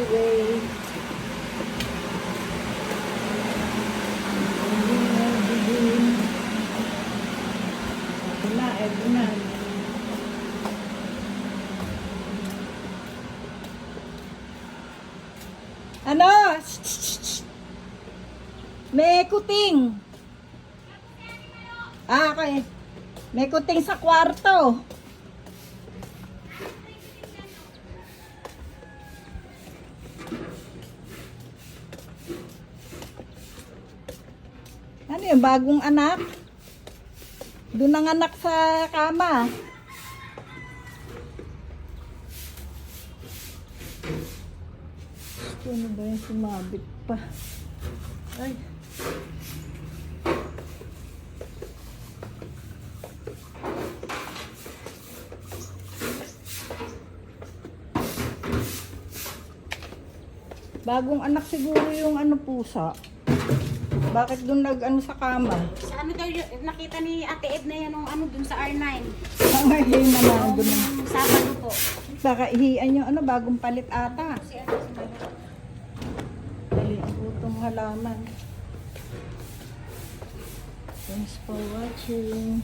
away. Ito na. Ano? May kuting. Okay. May kuting sa kwarto. Ano yung bagong anak? Doon ang anak sa kama. Ano ba yung sumabit pa? Ay. Bagong anak siguro yung ano pusa. Bakit doon nag-ano sa kama? Sa ano daw nakita ni Ate Ed na yan nung ano dun sa R9. Nangahihin naman doon. Nung Sabado po. Baka ihian yung ano, bagong palit ata. Si ano si Mama. Dali ang utong halaman. Thanks for watching.